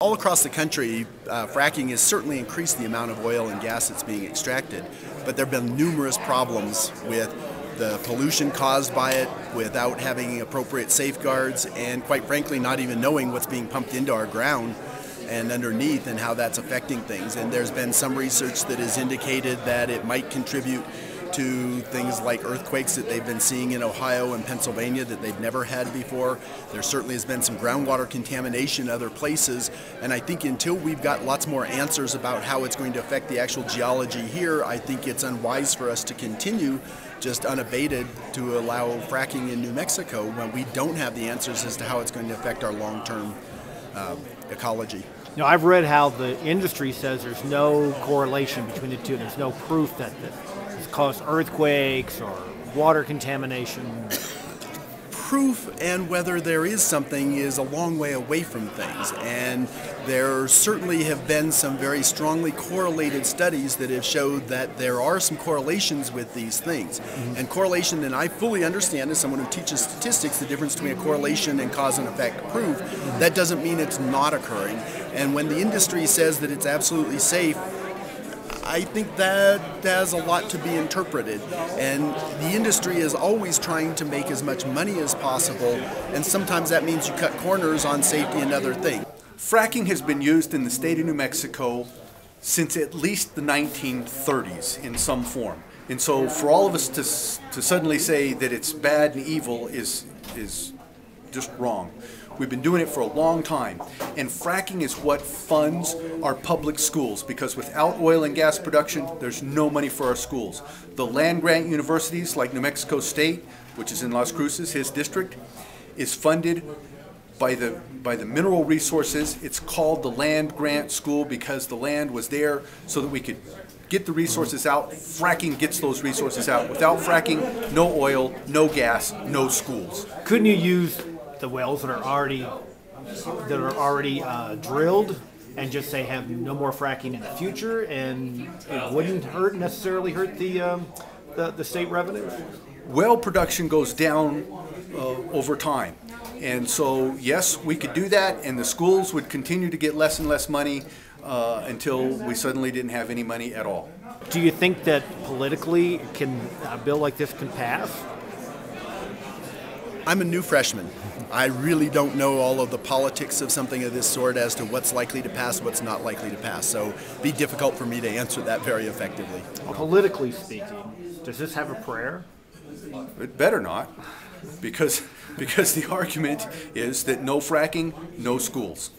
All across the country, fracking has certainly increased the amount of oil and gas that's being extracted, but there have been numerous problems with the pollution caused by it, without having appropriate safeguards, and quite frankly not even knowing what's being pumped into our ground and underneath and how that's affecting things. And there's been some research that has indicated that it might contribute to things like earthquakes that they've been seeing in Ohio and Pennsylvania that they've never had before. There certainly has been some groundwater contamination in other places, and I think until we've got lots more answers about how it's going to affect the actual geology here, I think it's unwise for us to continue just unabated to allow fracking in New Mexico when we don't have the answers as to how it's going to affect our long-term ecology. You know, I've read how the industry says there's no correlation between the two. There's no proof that it's caused earthquakes or water contamination. Proof and whether there is something is a long way away from things, and there certainly have been some very strongly correlated studies that have showed that there are some correlations with these things. And correlation, and I fully understand as someone who teaches statistics the difference between a correlation and cause and effect proof. That doesn't mean it's not occurring, and when the industry says that it's absolutely safe, I think that has a lot to be interpreted, and the industry is always trying to make as much money as possible, and sometimes that means you cut corners on safety and other things. Fracking has been used in the state of New Mexico since at least the 1930s in some form, and so for all of us to suddenly say that it's bad and evil is just wrong. We've been doing it for a long time, and fracking is what funds our public schools, because without oil and gas production, there's no money for our schools. The land-grant universities like New Mexico State, which is in Las Cruces, his district, is funded by the mineral resources. It's called the land-grant school because the land was there so that we could get the resources out. Fracking gets those resources out. Without fracking, no oil, no gas, no schools. Couldn't you use the wells that are already drilled and just say have no more fracking in the future, and it wouldn't necessarily hurt the state revenues? Well, production goes down over time, and so yes, we could do that, and the schools would continue to get less and less money until we suddenly didn't have any money at all. Do you think that politically a bill like this can pass? I'm a new freshman. I really don't know all of the politics of something of this sort as to what's likely to pass, what's not likely to pass. So it'd be difficult for me to answer that very effectively. Politically speaking, does this have a prayer? It better not, because the argument is that no fracking, no schools.